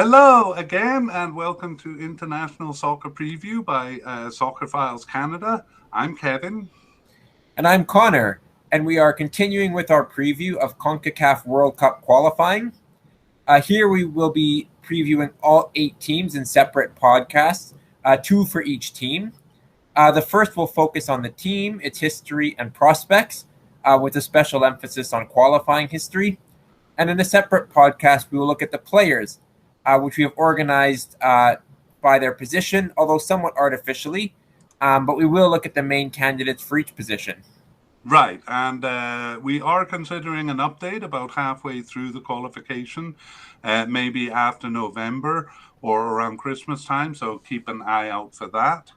Hello again, and welcome to International Soccer Preview by Soccer Files Canada. I'm Kevin. And I'm Connor, and we are continuing with our preview of CONCACAF World Cup qualifying. Here we will be previewing all 8 teams in separate podcasts, 2 for each team. The first will focus on the team, its history, and prospects, with a special emphasis on qualifying history. And in a separate podcast, we will look at the players, which we have organized by their position, although somewhat artificially. But we will look at the main candidates for each position. Right, and we are considering an update about halfway through the qualification, maybe after November or around Christmas time, so keep an eye out for that.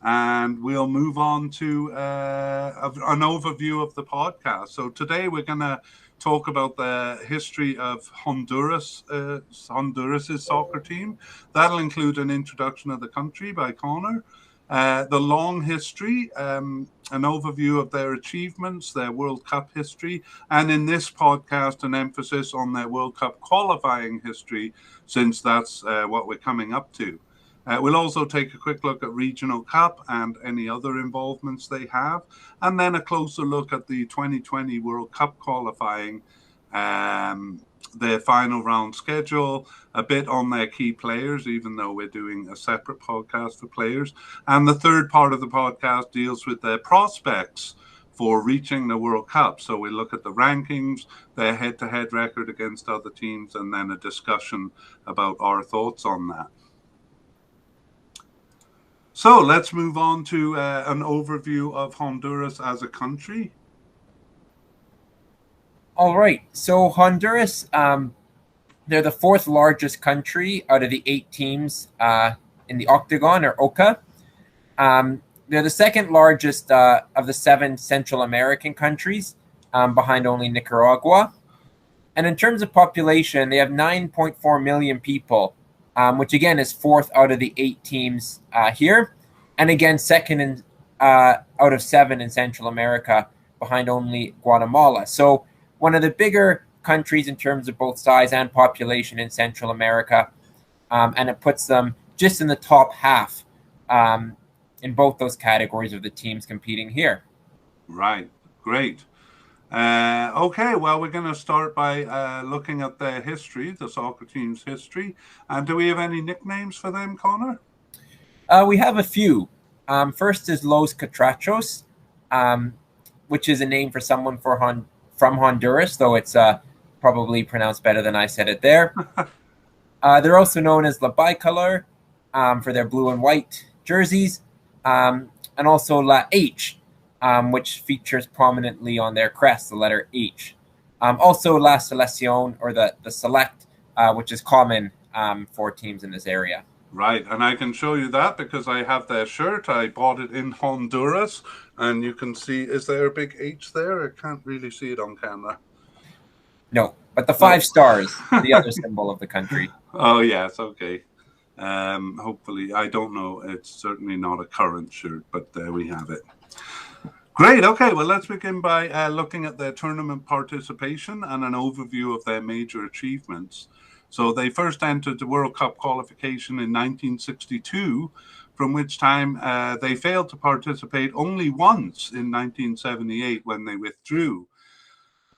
And we'll move on to an overview of the podcast. So today we're going to talk about the history of Honduras, Honduras's soccer team. That'll include an introduction of the country by Connor, the long history, an overview of their achievements, their World Cup history, and in this podcast, an emphasis on their World Cup qualifying history, since that's what we're coming up to. We'll also take a quick look at Regional Cup and any other involvements they have, and then a closer look at the 2020 World Cup qualifying, their final round schedule, a bit on their key players, even though we're doing a separate podcast for players. And the third part of the podcast deals with their prospects for reaching the World Cup. So we look at the rankings, their head-to-head record against other teams, and then a discussion about our thoughts on that. So let's move on to an overview of Honduras as a country. All right. So Honduras, they're the 4th largest country out of the 8 teams in the Octagon, or OCA. They're the 2nd largest of the 7 Central American countries, behind only Nicaragua. And in terms of population, they have 9.4 million people, which again is 4th out of the 8 teams here. And again, 2nd out of 7 in Central America, behind only Guatemala. So one of the bigger countries in terms of both size and population in Central America, and it puts them just in the top half in both those categories of the teams competing here. Right, great. Okay, well, we're going to start by looking at their history, the soccer team's history. And do we have any nicknames for them, Connor? We have a few. First is Los Catrachos, which is a name for someone from Honduras, though it's probably pronounced better than I said it there. They're also known as La Bicolor for their blue and white jerseys, and also La H, which features prominently on their crest, the letter H. Also La Selección, or the select, which is common for teams in this area. Right, and I can show you that because I have their shirt. I bought it in Honduras, and you can see, is there a big H there? I can't really see it on camera. No, but the 5 stars, the other symbol of the country. Oh, yes, okay. Hopefully, I don't know. It's certainly not a current shirt, but there we have it. Great, okay, well, let's begin by looking at their tournament participation and an overview of their major achievements. So they first entered the World Cup qualification in 1962, from which time they failed to participate only once in 1978 when they withdrew.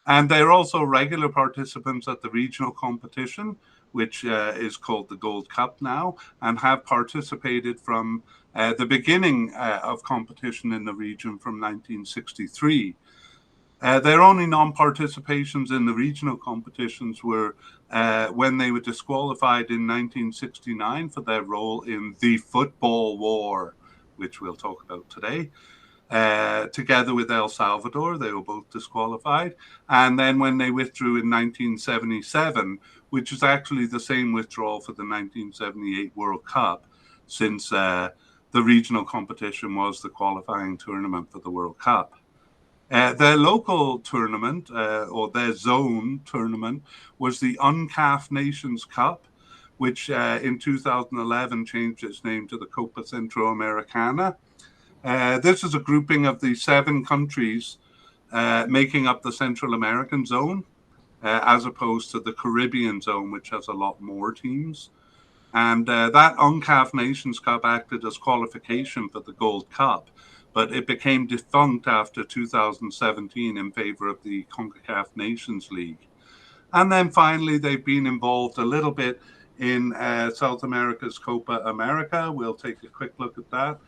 And they're also regular participants at the regional competition, which is called the Gold Cup now, and have participated from the beginning of competition in the region from 1963. Their only non-participations in the regional competitions were when they were disqualified in 1969 for their role in the Football War, which we'll talk about today. Together with El Salvador, they were both disqualified. And then when they withdrew in 1977, which is actually the same withdrawal for the 1978 World Cup, since the regional competition was the qualifying tournament for the World Cup. Their local tournament, or their zone tournament, was the UNCAF Nations Cup, which in 2011 changed its name to the Copa Centroamericana. This is a grouping of the 7 countries making up the Central American zone. as opposed to the Caribbean zone, which has a lot more teams. And that UNCAF Nations Cup acted as qualification for the Gold Cup, but it became defunct after 2017 in favor of the CONCACAF Nations League. And then finally, they've been involved a little bit in South America's Copa America. We'll take a quick look at that.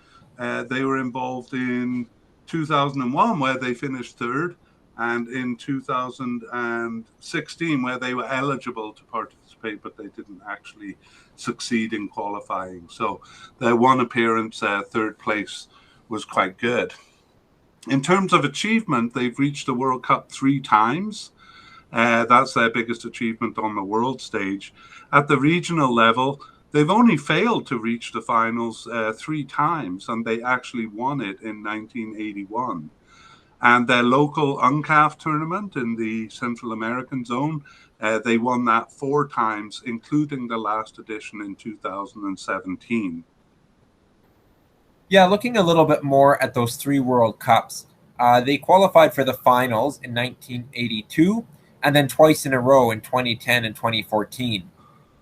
They were involved in 2001, where they finished third, and in 2016, where they were eligible to participate, but they didn't actually succeed in qualifying. So their one appearance, third place, was quite good. In terms of achievement, they've reached the World Cup 3 times. That's their biggest achievement on the world stage. At the regional level, they've only failed to reach the finals 3 times, and they actually won it in 1981. And their local UNCAF tournament in the Central American zone, they won that 4 times, including the last edition in 2017. Yeah, looking a little bit more at those 3 World Cups, they qualified for the finals in 1982 and then twice in a row in 2010 and 2014.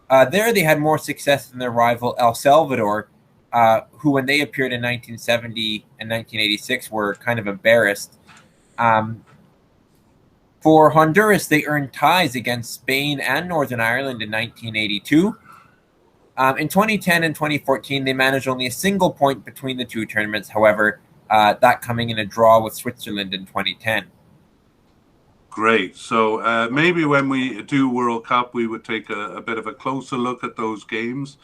There they had more success than their rival El Salvador, who when they appeared in 1970 and 1986 were kind of embarrassed. For Honduras, they earned ties against Spain and Northern Ireland in 1982. In 2010 and 2014, they managed only a single point between the 2 tournaments, however, that coming in a draw with Switzerland in 2010. Great. So maybe when we do World Cup, we would take a bit of a closer look at those games.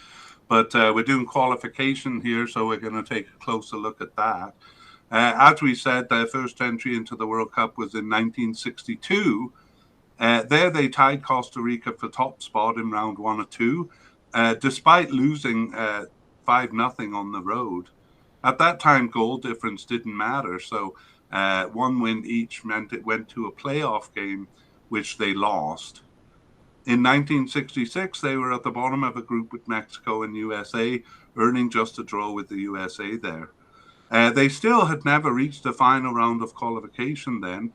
But we're doing qualification here, so we're going to take a closer look at that. As we said, their first entry into the World Cup was in 1962. There they tied Costa Rica for top spot in round 1 or 2, despite losing 5-0 on the road. At that time, goal difference didn't matter, so 1 win each meant it went to a playoff game, which they lost. In 1966, they were at the bottom of a group with Mexico and USA, earning just a draw with the USA there. They still had never reached the final round of qualification then,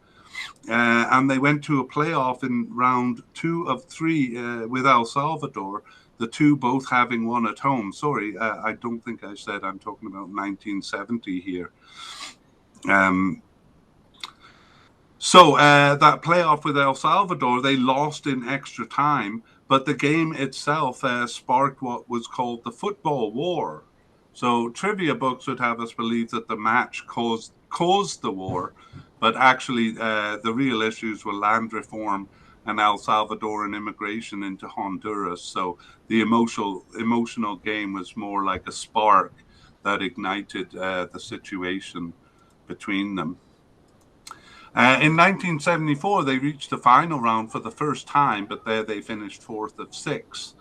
and they went to a playoff in round 2 of 3 with El Salvador, the 2 both having won at home. Sorry, I don't think I said I'm talking about 1970 here. So that playoff with El Salvador, they lost in extra time, but the game itself sparked what was called the football war. So trivia books would have us believe that the match caused the war, but actually the real issues were land reform and El Salvadoran immigration into Honduras. So the emotional game was more like a spark that ignited the situation between them. In 1974, they reached the final round for the first time, but there they finished 4th of 6.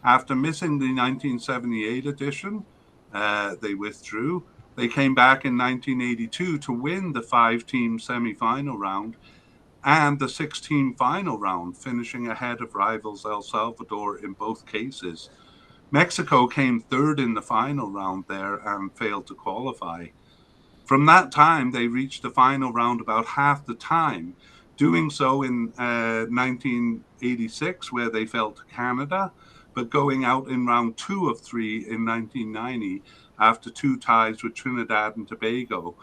After missing the 1978 edition, they withdrew. They came back in 1982 to win the 5-team semi-final round and the 6-team final round, finishing ahead of rivals El Salvador in both cases. Mexico came 3rd in the final round there and failed to qualify. From that time, they reached the final round about half the time, doing so in 1986, where they fell to Canada, but going out in round 2 of 3 in 1990 after 2 ties with Trinidad and Tobago,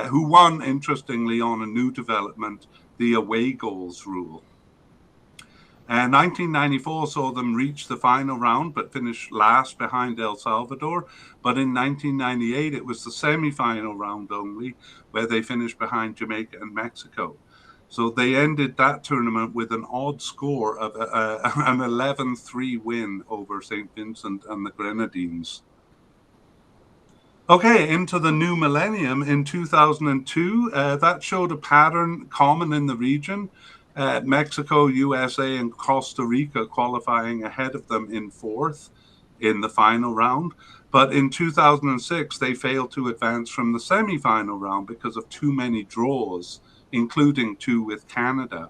who won, interestingly, on a new development, the away goals rule. 1994 saw them reach the final round, but finish last behind El Salvador. But in 1998, it was the semi-final round only, where they finished behind Jamaica and Mexico. So they ended that tournament with an odd score of an 11-3 win over St. Vincent and the Grenadines. Okay, into the new millennium in 2002, that showed a pattern common in the region. Mexico, USA, and Costa Rica qualifying ahead of them in 4th in the final round. But in 2006, they failed to advance from the semi-final round because of too many draws, including 2 with Canada.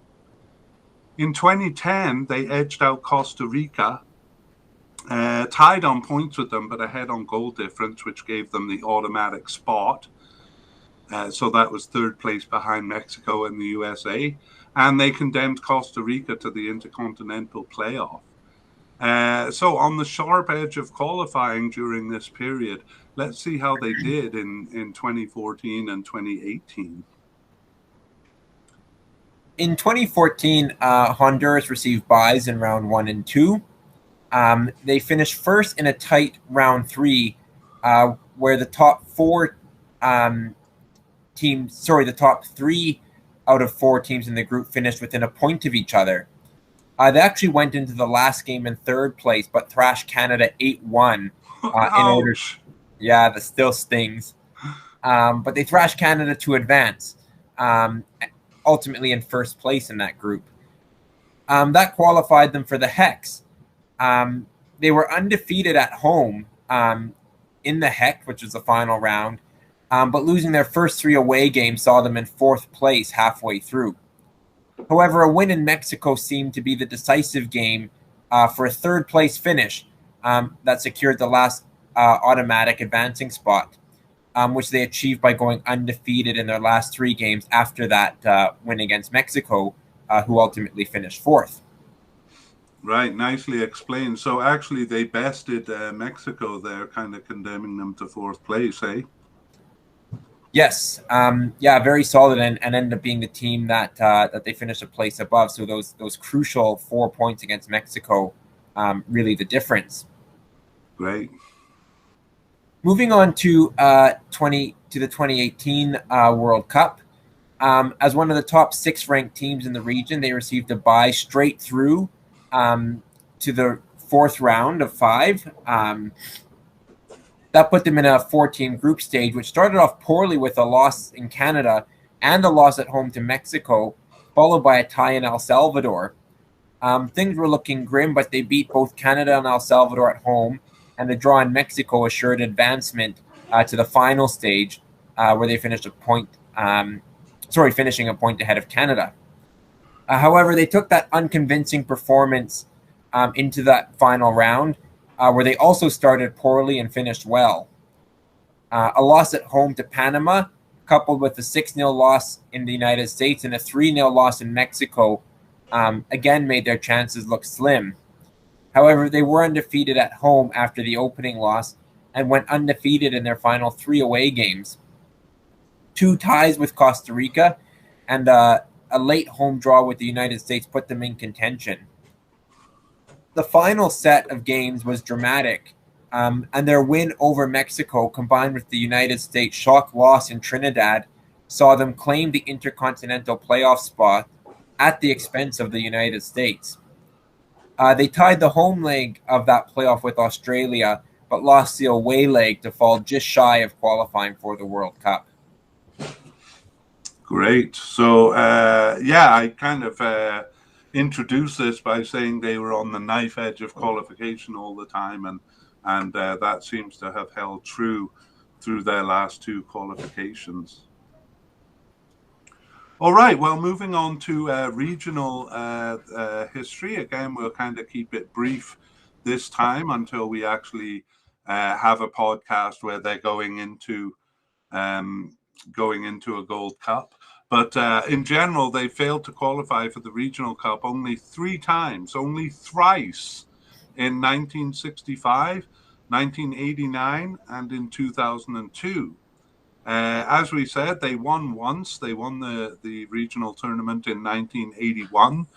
In 2010, they edged out Costa Rica, tied on points with them, but ahead on goal difference, which gave them the automatic spot. So that was 3rd place behind Mexico and the USA. and they condemned Costa Rica to the Intercontinental Playoff. So on the sharp edge of qualifying during this period, let's see how they did in 2014 and 2018. In 2014, Honduras received byes in round 1 and 2. They finished first in a tight round 3, where the top 4 the top 3 out of 4 teams in the group finished within a point of each other. They actually went into the last game in 3rd place, but thrashed Canada 8-1 in order. Yeah, that still stings. But they thrashed Canada to advance, ultimately in 1st place in that group. That qualified them for the Hex. They were undefeated at home in the Hex, which was the final round, but losing their first 3 away games saw them in 4th place halfway through. However, a win in Mexico seemed to be the decisive game for a 3rd place finish that secured the last automatic advancing spot, which they achieved by going undefeated in their last 3 games after that win against Mexico, who ultimately finished 4th. Right, nicely explained. So actually they bested Mexico there, kind of condemning them to 4th place, eh? Yes, very solid, and ended up being the team that they finished a place above. So those crucial 4 points against Mexico, really the difference. Great. Moving on to the 2018 World Cup. As one of the top 6 ranked teams in the region, they received a bye straight through to the 4th round of 5. That put them in a 4-team group stage, which started off poorly with a loss in Canada and a loss at home to Mexico, followed by a tie in El Salvador. Things were looking grim, but they beat both Canada and El Salvador at home, and the draw in Mexico assured advancement to the final stage, where they finished finishing a point ahead of Canada. However, they took that unconvincing performance into that final round, where they also started poorly and finished well. A loss at home to Panama, coupled with a 6-0 loss in the United States and a 3-0 loss in Mexico, again made their chances look slim. However, they were undefeated at home after the opening loss and went undefeated in their final 3 away games. 2 ties with Costa Rica and a late home draw with the United States put them in contention. The final set of games was dramatic, and their win over Mexico, combined with the United States' shock loss in Trinidad, saw them claim the Intercontinental Playoff spot at the expense of the United States. They tied the home leg of that playoff with Australia, but lost the away leg to fall just shy of qualifying for the World Cup. Great. So, I kind of introduced this by saying they were on the knife edge of qualification all the time, and that seems to have held true through their last 2 qualifications. All right, well, moving on to regional history. Again, we'll kind of keep it brief this time until we actually have a podcast where they're going into a Gold Cup. But in general, they failed to qualify for the Regional Cup only 3 times, only thrice, in 1965, 1989, and in 2002. As we said, they won once. They won the regional tournament in 1981,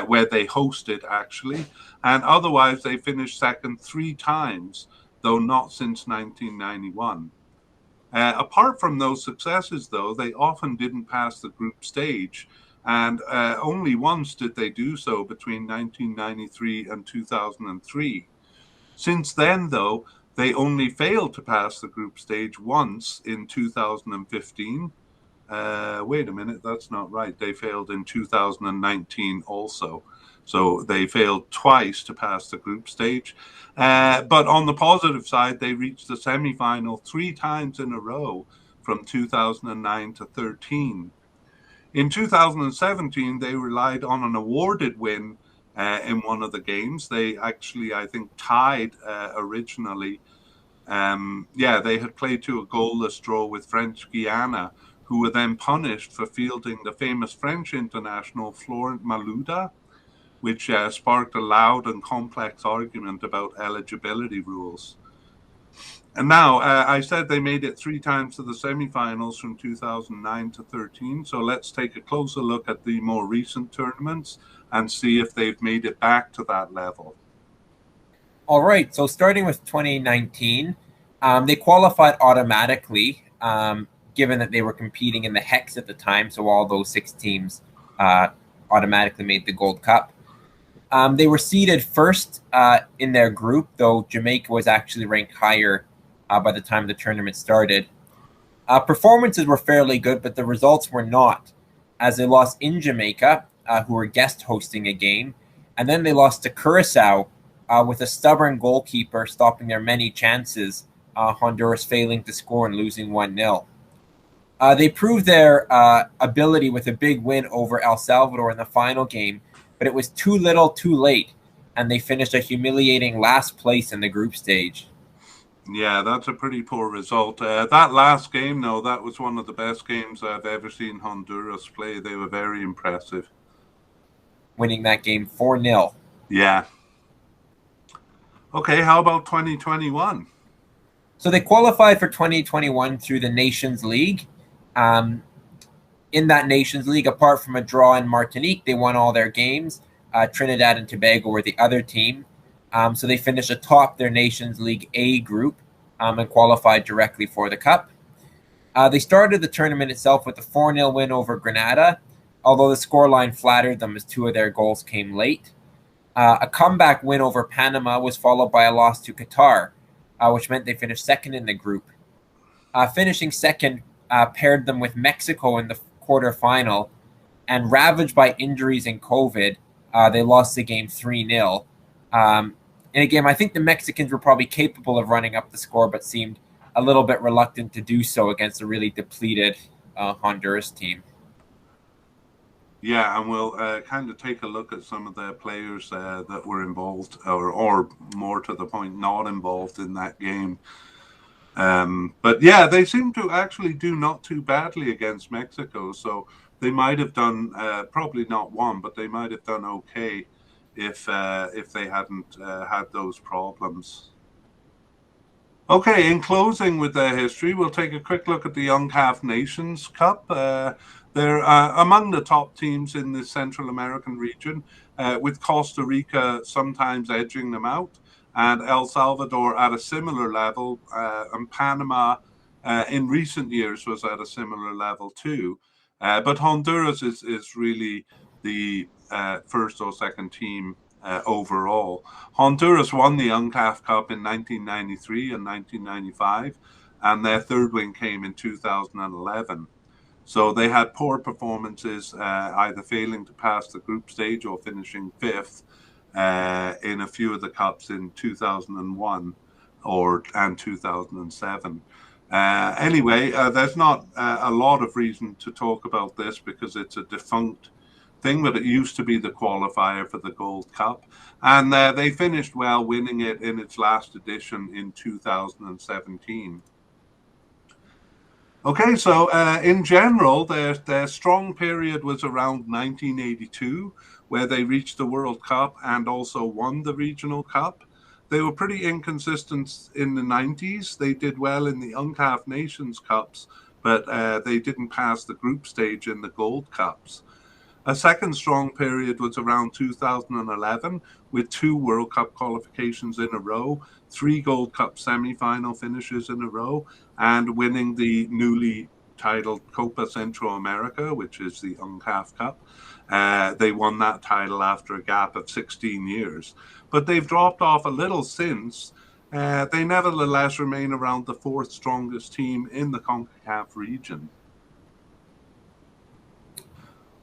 where they hosted, actually. And otherwise, they finished second 3 times, though not since 1991. Apart from those successes, though, they often didn't pass the group stage, and only once did they do so between 1993 and 2003. Since then, though, they only failed to pass the group stage once in 2015. Wait a minute, that's not right. They failed in 2019 also. So they failed twice to pass the group stage. But on the positive side, they reached the semifinal 3 times in a row from 2009 to 13. In 2017, they relied on an awarded win in one of the games. They actually, I think, tied originally. They had played to a goalless draw with French Guiana, who were then punished for fielding the famous French international Florent Malouda, which sparked a loud and complex argument about eligibility rules. And now, I said they made it 3 times to the semifinals from 2009 to 13. So let's take a closer look at the more recent tournaments and see if they've made it back to that level. All right. So starting with 2019, they qualified automatically, given that they were competing in the Hex at the time. So all those 6 teams automatically made the Gold Cup. They were seeded first in their group, though Jamaica was actually ranked higher by the time the tournament started. Performances were fairly good, but the results were not, as they lost in Jamaica, who were guest hosting a game, and then they lost to Curacao with a stubborn goalkeeper stopping their many chances, Honduras failing to score and losing 1-0. They proved their ability with a big win over El Salvador in the final game, but it was too little too late, and they finished a humiliating last place in the group stage. Yeah, that's a pretty poor result. That last game, though, that was one of the best games I've ever seen Honduras play. They were very impressive. Winning that game 4-0. Yeah. Okay, how about 2021? So they qualified for 2021 through the Nations League. In that Nations League, apart from a draw in Martinique, they won all their games. Trinidad and Tobago were the other team. So they finished atop their Nations League A group and qualified directly for the Cup. They started the tournament itself with a 4-0 win over Grenada, although the scoreline flattered them as 2 of their goals came late. A comeback win over Panama was followed by a loss to Qatar, which meant they finished second in the group. Finishing second paired them with Mexico in the quarterfinal, and ravaged by injuries and COVID, they lost the game 3-0. In a game, I think the Mexicans were probably capable of running up the score, but seemed a little bit reluctant to do so against a really depleted Honduras team. Yeah, and we'll kind of take a look at some of the players that were involved, or more to the point, not involved in that game. But yeah, they seem to actually do not too badly against Mexico. So they might have done, probably not won, but they might have done okay if they hadn't had those problems. Okay, in closing with their history, we'll take a quick look at the UNCAF Nations Cup. They're among the top teams in the Central American region, with Costa Rica sometimes edging them out, and El Salvador at a similar level, and Panama in recent years was at a similar level too. But Honduras is really the first or second team overall. Honduras won the UNCAF Cup in 1993 and 1995, and their third win came in 2011. So they had poor performances, either failing to pass the group stage or finishing 5th in a few of the cups in 2001 and 2007. Anyway, there's not a lot of reason to talk about this because it's a defunct thing, but it used to be the qualifier for the Gold Cup. And they finished well, winning it in its last edition in 2017. Okay, so in general, their strong period was around 1982, where they reached the World Cup and also won the Regional Cup. They were pretty inconsistent in the 90s. They did well in the UNCAF Nations Cups, but they didn't pass the group stage in the Gold Cups. A second strong period was around 2011, with 2 World Cup qualifications in a row, 3 Gold Cup semi-final finishes in a row, and winning the newly titled Copa Centro America, which is the UNCAF Cup. They won that title after a gap of 16 years. But they've dropped off a little since. They nevertheless remain around the 4th strongest team in the CONCACAF region.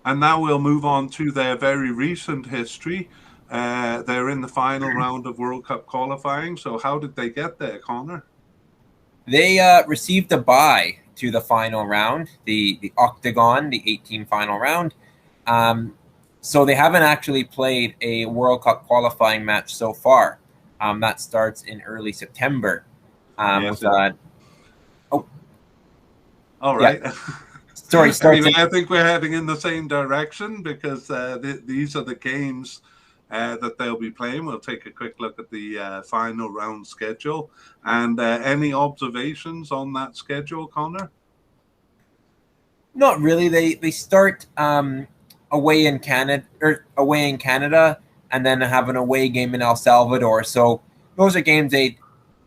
And now we'll move on to their very recent history. They're in the final round of World Cup qualifying. So how did they get there, Connor? They received a bye to the final round, the Octagon, the 8-team final round. So they haven't actually played a World Cup qualifying match so far. That starts in early September. Yes, all right. Yeah. Sorry, Anyway, I think we're heading in the same direction because these are the games that they'll be playing. We'll take a quick look at the final round schedule. And any observations on that schedule, Connor? Not really. They start away in Canada, and then have an away game in El Salvador. So those are games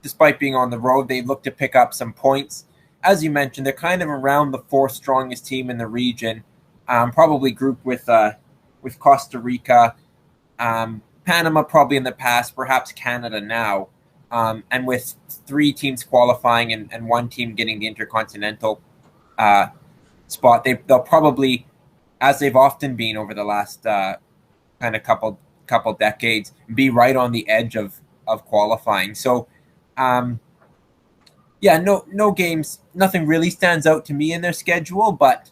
despite being on the road, they look to pick up some points. As you mentioned, they're kind of around the fourth strongest team in the region, probably grouped with Costa Rica, Panama probably in the past, perhaps Canada now, and with 3 teams qualifying and 1 team getting the intercontinental spot, they'll probably, as they've often been over the last kind of couple decades, be right on the edge of qualifying. So, no games, nothing really stands out to me in their schedule, but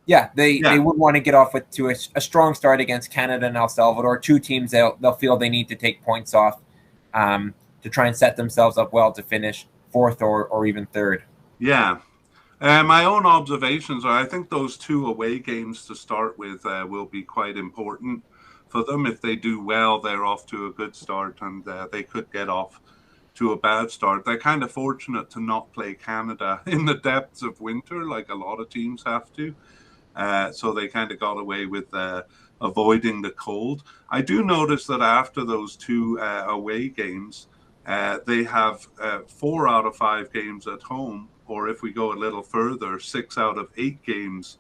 they would want to get off to a strong start against Canada and El Salvador, 2 teams they'll feel they need to take points off to try and set themselves up well to finish 4th or even 3rd. Yeah. My own observations are I think those 2 away games to start with will be quite important for them. If they do well, they're off to a good start, and they could get off to a bad start. They're kind of fortunate to not play Canada in the depths of winter like a lot of teams have to. So they kind of got away with avoiding the cold. I do notice that after those 2 away games, they have 4 out of 5 games at home, or if we go a little further, 6 out of 8 games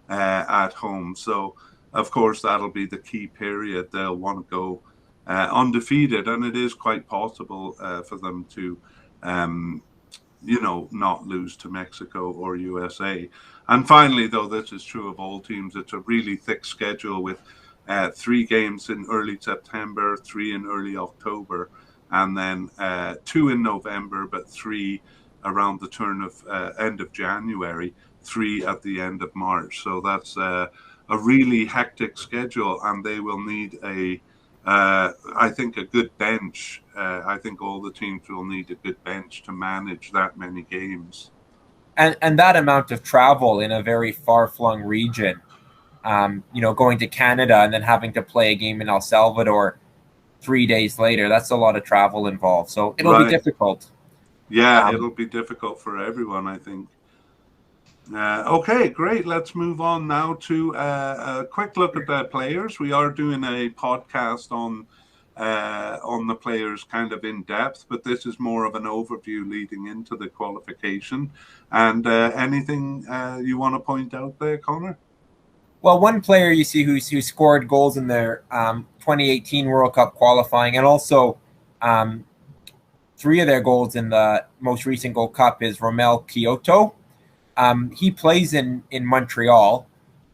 at home. So, of course, that'll be the key period. They'll want to go undefeated, and it is quite possible for them to, not lose to Mexico or USA. And finally, though, this is true of all teams, it's a really thick schedule with 3 games in early September, 3 in early October, and then 2 in November, but 3 around the turn of end of January, 3 at the end of March. So that's a really hectic schedule, and they will need I think a good bench. I think all the teams will need a good bench to manage that many games. And that amount of travel in a very far-flung region, going to Canada and then having to play a game in El Salvador 3 days later, that's a lot of travel involved. So it'll be difficult. Yeah, it'll be difficult for everyone, I think. Okay, great. Let's move on now to a quick look at the players. We are doing a podcast on the players kind of in depth, but this is more of an overview leading into the qualification. And anything you want to point out there, Connor? Well, one player you see who scored goals in their 2018 World Cup qualifying, and also 3 of their goals in the most recent Gold Cup, is Romel Kyoto. He plays in Montreal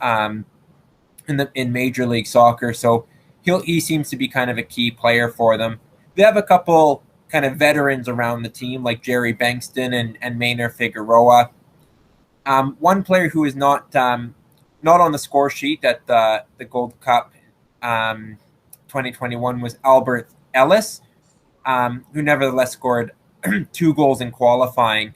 in Major League Soccer, so he seems to be kind of a key player for them. They have a couple kind of veterans around the team, like Jerry Bankston and Maynard Figueroa. One player who is not on the score sheet at the Gold Cup 2021 was Albert Ellis, who nevertheless scored 2 goals in qualifying.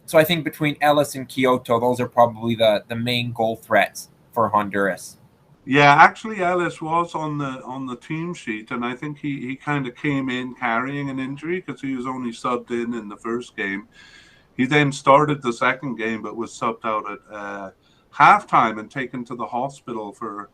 So I think between Ellis and Kyoto, those are probably the main goal threats for Honduras. Yeah, actually, Ellis was on the team sheet, and I think he kind of came in carrying an injury because he was only subbed in the first game. He then started the second game, but was subbed out at halftime and taken to the hospital for.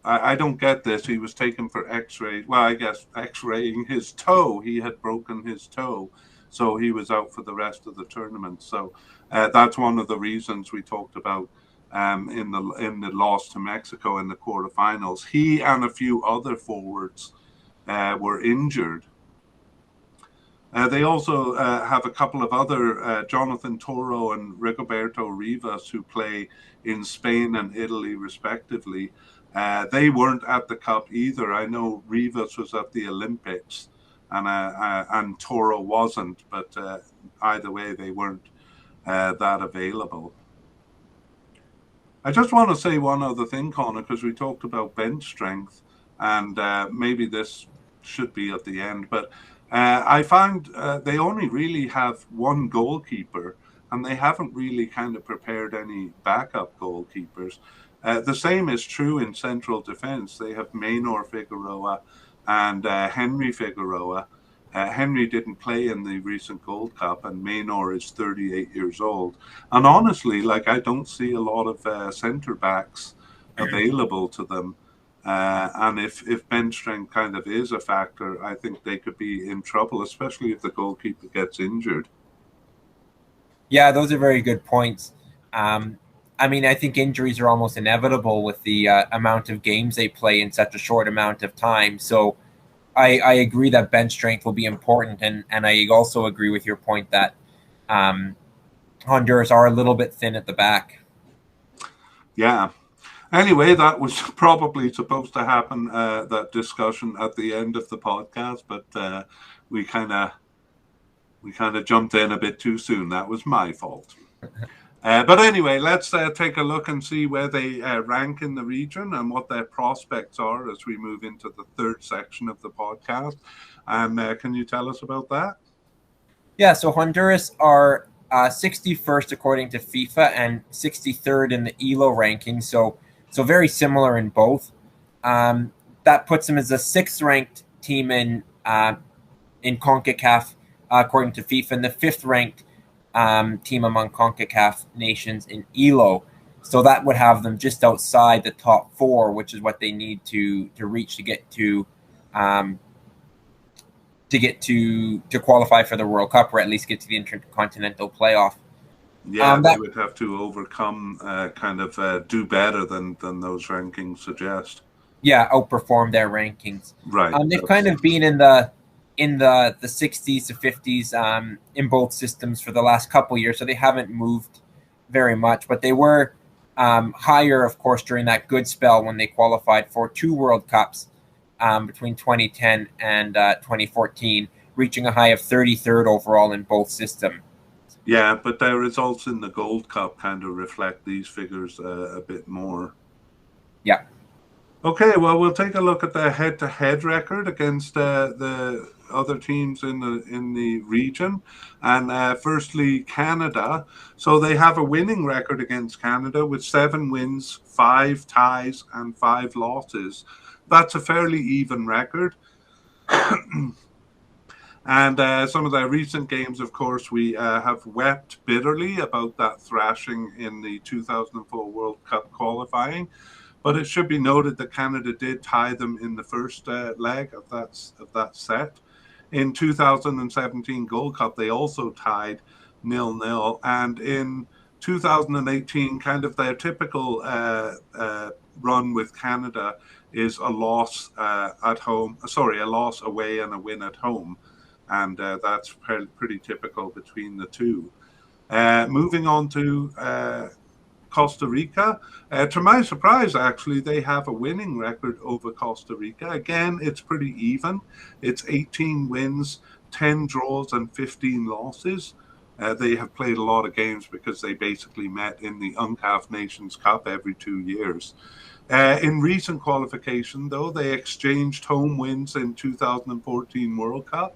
I don't get this. He was taken for X-ray. Well, I guess X-raying his toe. He had broken his toe, so he was out for the rest of the tournament. So that's one of the reasons we talked about in the loss to Mexico in the quarterfinals. He and a few other forwards were injured. They also have a couple of other, Jonathan Toro and Rigoberto Rivas, who play in Spain and Italy respectively. They weren't at the Cup either. I know Rivas was at the Olympics and Toro wasn't, but either way they weren't that available. I just want to say one other thing, Connor, because we talked about bench strength, and maybe this should be at the end, but I found they only really have one goalkeeper, and they haven't really kind of prepared any backup goalkeepers. The same is true in central defense. They have Maynor Figueroa and Henry Figueroa. Henry didn't play in the recent Gold Cup, and Maynor is 38 years old. And honestly, like, I don't see a lot of centre backs available to them. And if bench strength kind of is a factor, I think they could be in trouble, especially if the goalkeeper gets injured. Yeah, those are very good points. I mean, I think injuries are almost inevitable with the amount of games they play in such a short amount of time. So I agree that bench strength will be important. And I also agree with your point that Honduras are a little bit thin at the back. Yeah. Anyway, that was probably supposed to happen, that discussion at the end of the podcast, but we kind of jumped in a bit too soon. That was my fault. But anyway, let's take a look and see where they rank in the region and what their prospects are as we move into the third section of the podcast. And can you tell us about that? Yeah, so Honduras are 61st according to FIFA and 63rd in the ELO ranking. So very similar in both. That puts them as a sixth-ranked team in CONCACAF according to FIFA, and the fifth-ranked team among CONCACAF nations in ELO. So that would have them just outside the top four, which is what they need to reach to get to qualify for the World Cup, or at least get to the Intercontinental Playoff. Yeah, they would have to overcome, do better than those rankings suggest. Yeah, outperform their rankings. Right. They've kind of been in the 60s to 50s in both systems for the last couple of years, so they haven't moved very much. But they were higher, of course, during that good spell when they qualified for 2 World Cups between 2010 and 2014, reaching a high of 33rd overall in both systems. Yeah, but their results in the Gold Cup kind of reflect these figures a bit more. Yeah. Okay, well, we'll take a look at their head-to-head record against the other teams in the region. And firstly, Canada. So they have a winning record against Canada with 7 wins, 5 ties, and 5 losses. That's a fairly even record. And some of their recent games, of course, we have wept bitterly about that thrashing in the 2004 World Cup qualifying. But it should be noted that Canada did tie them in the first leg of that set. In 2017 Gold Cup, they also tied 0-0. And in 2018, kind of their typical run with Canada is a loss at home. Sorry, a loss away and a win at home. And that's pretty typical between the two. Moving on to Costa Rica. To my surprise, actually, they have a winning record over Costa Rica. Again, it's pretty even. It's 18 wins, 10 draws, and 15 losses. They have played a lot of games because they basically met in the UNCAF Nations Cup every 2 years. In recent qualification, though, they exchanged home wins in 2014 World Cup.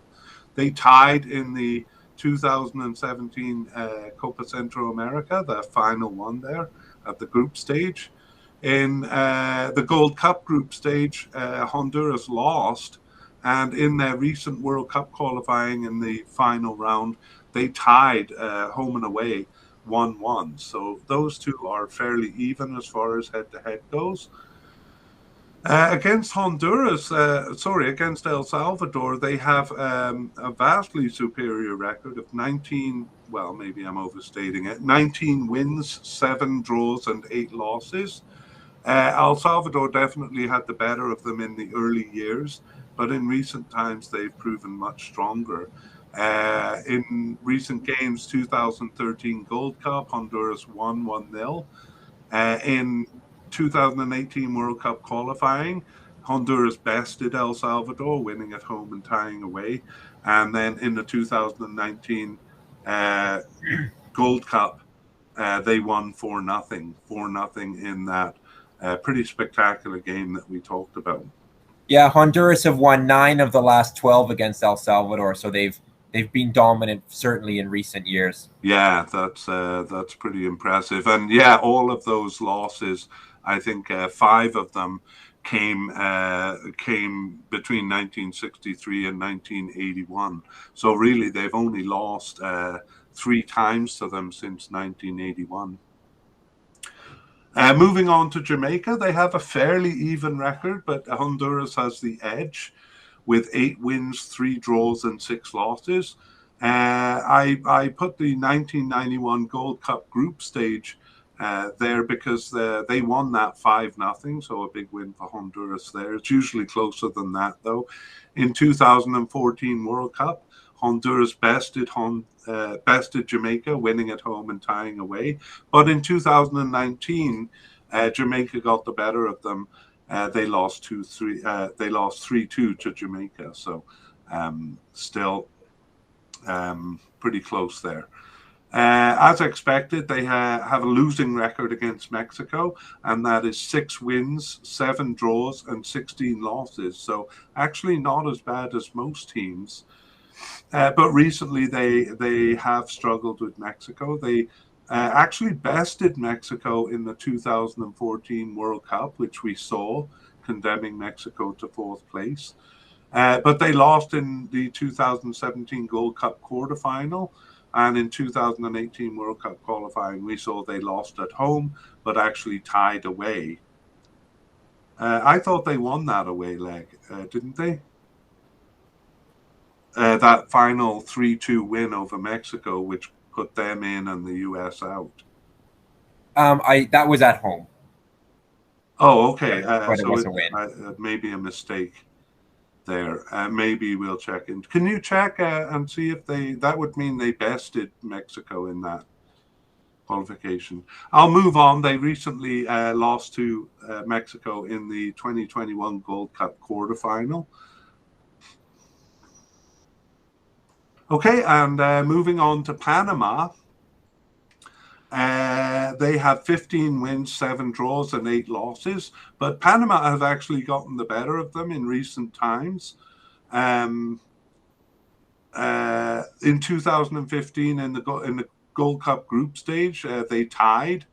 They tied in the 2017 Copa Centro America, the final one there at the group stage. In the Gold Cup group stage, Honduras lost. And in their recent World Cup qualifying in the final round, they tied home and away 1-1. So those two are fairly even as far as head-to-head goes. Against El Salvador, they have a vastly superior record of 19, well, maybe I'm overstating it, 19 wins, 7 draws, and 8 losses. El Salvador definitely had the better of them in the early years, but in recent times, they've proven much stronger. In recent games, 2013 Gold Cup, Honduras won 1-0. In 2018 World Cup qualifying, Honduras bested El Salvador, winning at home and tying away. And then in the 2019 Gold Cup, they won 4-0. 4-0 in that pretty spectacular game that we talked about. Yeah, Honduras have won 9 of the last 12 against El Salvador, so they've they've been dominant, certainly in recent years. Yeah, that's pretty impressive. And yeah, all of those losses, I think 5 of them came between 1963 and 1981. So really, they've only lost 3 times to them since 1981. Moving on to Jamaica, they have a fairly even record, but Honduras has the edge with 8 wins, 3 draws, and 6 losses. I put the 1991 Gold Cup group stage there because they won that 5-0, so a big win for Honduras there. It's usually closer than that, though. In 2014 World Cup, Honduras bested Jamaica, winning at home and tying away. But in 2019, Jamaica got the better of them. They lost 2-3. They lost 3-2 to Jamaica. So still pretty close there. As expected, they have a losing record against Mexico, and that is 6 wins, 7 draws, and 16 losses. So actually not as bad as most teams. But recently they have struggled with Mexico. They actually bested Mexico in the 2014 World Cup, which we saw, condemning Mexico to 4th place. But they lost in the 2017 Gold Cup quarterfinal. And in 2018 World Cup qualifying, we saw they lost at home, but actually tied away. I thought they won that away leg, didn't they? That final 3-2 win over Mexico, which put them in and the US out. That was at home. Oh, okay. But it was a win. Maybe a mistake there. Maybe we'll check in. Can you check and see if that would mean they bested Mexico in that qualification? I'll move on. They recently lost to Mexico in the 2021 Gold Cup quarterfinal. Okay, and moving on to Panama. They have 15 wins, 7 draws, and 8 losses. But Panama have actually gotten the better of them in recent times. In 2015, in the Gold Cup group stage, they tied.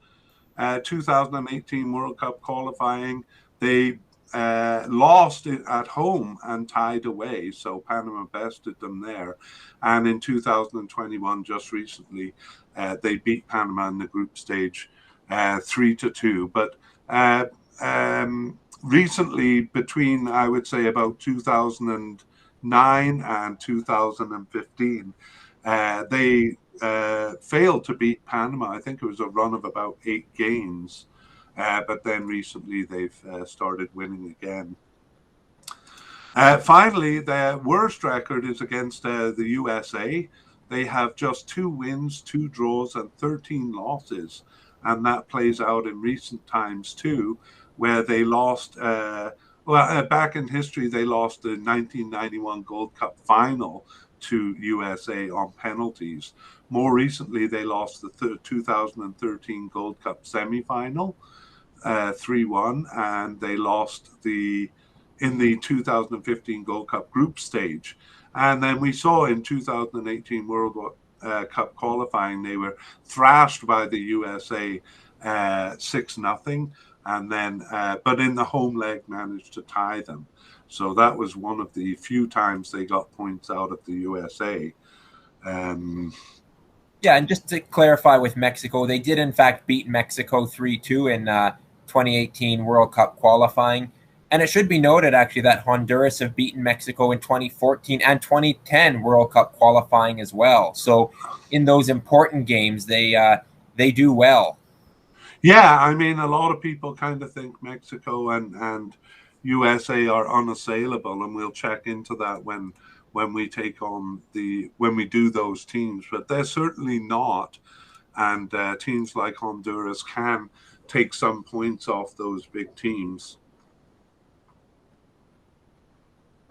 2018 World Cup qualifying, they lost it at home and tied away. So Panama bested them there. And in 2021, just recently, they beat Panama in the group stage 3-2. But recently, between, I would say, about 2009 and 2015, they failed to beat Panama. I think it was a run of about 8 games. But then recently they've started winning again. Finally, their worst record is against the USA. They have just 2 wins, 2 draws, and 13 losses. And that plays out in recent times too, where they lost, back in history, they lost the 1991 Gold Cup final to USA on penalties. More recently, they lost the 2013 Gold Cup semifinal 3-1, and they lost in the 2015 Gold Cup group stage. And then we saw in 2018 World Cup qualifying, they were thrashed by the USA 6-0, and then but in the home leg managed to tie them. So that was one of the few times they got points out of the USA. Yeah, and just to clarify with Mexico, they did in fact beat Mexico 3-2 in 2018 World Cup qualifying. And it should be noted, actually, that Honduras have beaten Mexico in 2014 and 2010 World Cup qualifying as well. So in those important games, they do well. Yeah, I mean, a lot of people kind of think Mexico and USA are unassailable, and we'll check into that when we take on when we do those teams. But they're certainly not, and teams like Honduras can take some points off those big teams.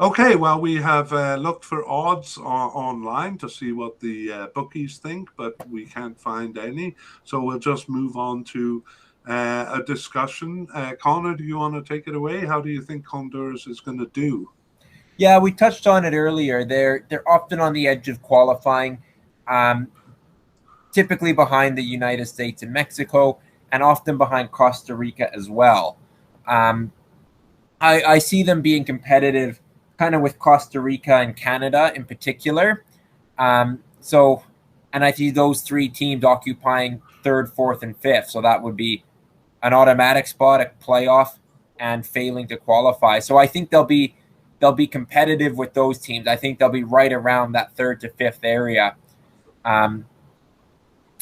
Okay, well, we have looked for odds online to see what the bookies think, but we can't find any. So we'll just move on to a discussion. Connor, do you want to take it away? How do you think Honduras is going to do? Yeah, we touched on it earlier. They're often on the edge of qualifying, typically behind the United States and Mexico, and often behind Costa Rica as well. Um, I see them being competitive, kind of with Costa Rica and Canada in particular. So, and I see those three teams occupying third, fourth, and fifth. So that would be an automatic spot, a playoff, and failing to qualify. So I think they'll be competitive with those teams. I think they'll be right around that third to fifth area. Um,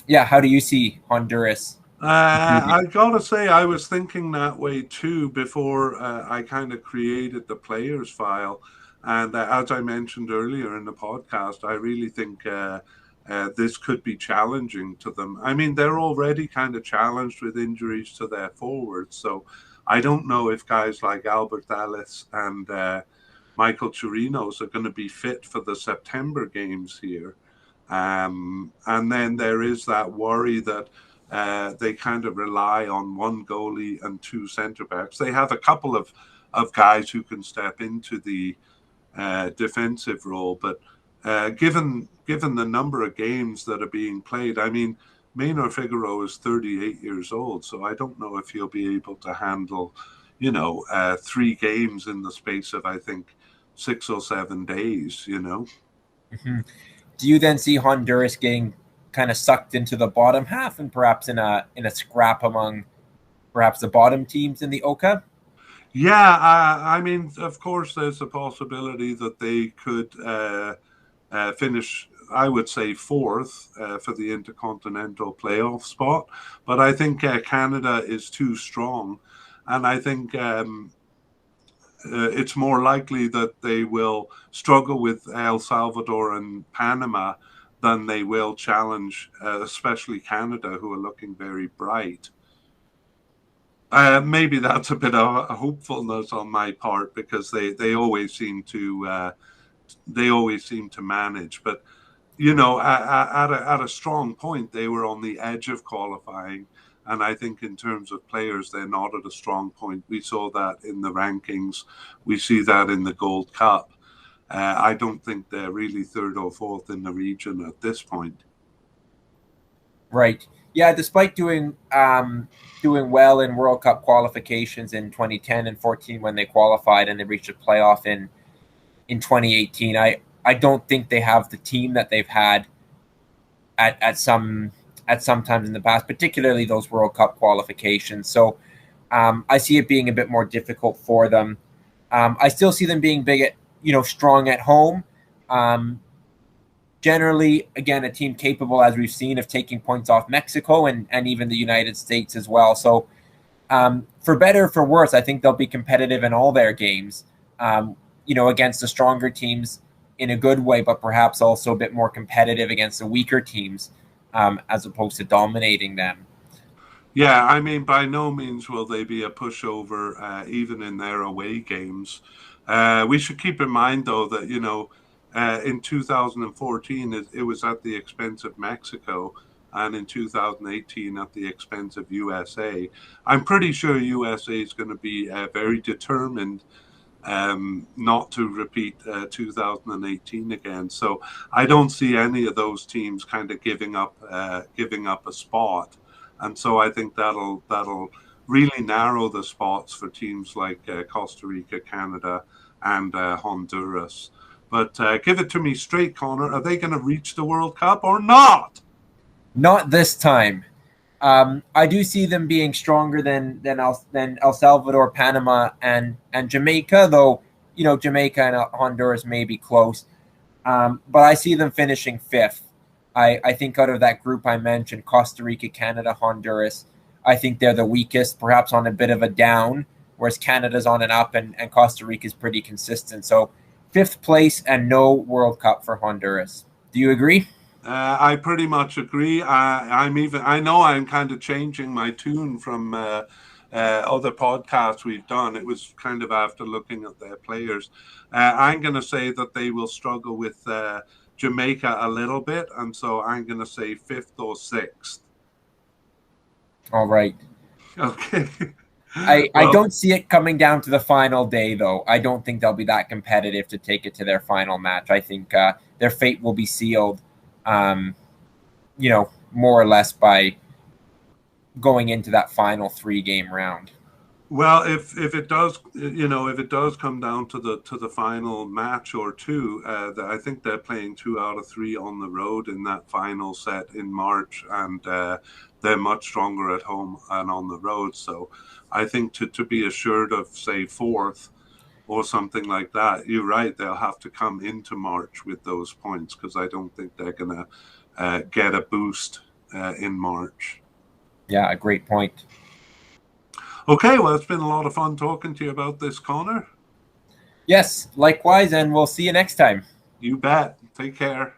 yeah, how do you see Honduras? I gotta say, I was thinking that way too before I kind of created the players file. And as I mentioned earlier in the podcast, I really think this could be challenging to them. I mean, they're already kind of challenged with injuries to their forwards. So I don't know if guys like Albert Ellis and Michael Chirinos are going to be fit for the September games here. And then there is that worry that they kind of rely on one goalie and two centre backs. They have a couple of guys who can step into the defensive role, but given the number of games that are being played, I mean, Maynor Figueroa is 38 years old, so I don't know if he'll be able to handle, 3 games in the space of, I think, 6 or 7 days. Mhm. Do you then see Honduras getting kind of sucked into the bottom half and perhaps in a scrap among perhaps the bottom teams in the Oka? Yeah, I mean, of course, there's a possibility that they could finish, I would say, fourth for the intercontinental playoff spot. But I think Canada is too strong. And I think it's more likely that they will struggle with El Salvador and Panama than they will challenge, especially Canada, who are looking very bright. Maybe that's a bit of a hopefulness on my part because they always seem to manage. But at a strong point, they were on the edge of qualifying. And I think in terms of players, they're not at a strong point. We saw that in the rankings. We see that in the Gold Cup. I don't think they're really third or fourth in the region at this point. Right. Yeah, despite doing well in World Cup qualifications in 2010 and 14 when they qualified and they reached a playoff in 2018, I don't think they have the team that they've had at some times in the past, particularly those World Cup qualifications. So I see it being a bit more difficult for them. I still see them being strong at home. Generally, again, a team capable, as we've seen, of taking points off Mexico and even the United States as well. So for better or for worse, I think they'll be competitive in all their games, against the stronger teams in a good way, but perhaps also a bit more competitive against the weaker teams as opposed to dominating them. Yeah, I mean, by no means will they be a pushover, even in their away games. We should keep in mind, though, that, in 2014, it was at the expense of Mexico, and in 2018, at the expense of USA. I'm pretty sure USA is going to be very determined not to repeat 2018 again. So I don't see any of those teams kind of giving up a spot, and so I think that'll really narrow the spots for teams like Costa Rica, Canada, and Honduras. But give it to me straight, Connor. Are they going to reach the World Cup or not? Not this time. I do see them being stronger than El Salvador, Panama, and Jamaica. Though Jamaica and Honduras may be close, but I see them finishing fifth. I think out of that group I mentioned, Costa Rica, Canada, Honduras, I think they're the weakest, perhaps on a bit of a down, whereas Canada's on an up and Costa Rica is pretty consistent. So fifth place and no World Cup for Honduras. Do you agree? I pretty much agree. I know I'm kind of changing my tune from other podcasts we've done. It was kind of after looking at their players. I'm going to say that they will struggle with Jamaica a little bit, and so I'm going to say fifth or sixth. All right. Okay. I Well, don't see it coming down to the final day, though. I don't think they'll be that competitive to take it to their final match. I think their fate will be sealed, more or less by going into that final 3-game round. well, if it does, if it does come down to the final match or two, I think they're playing 2 out of 3 on the road in that final set in March, and they're much stronger at home and on the road. So I think to be assured of, say, fourth or something like that, you're right. They'll have to come into March with those points, because I don't think they're going to get a boost in March. Yeah, a great point. Okay, well, it's been a lot of fun talking to you about this, Connor. Yes, likewise, and we'll see you next time. You bet. Take care.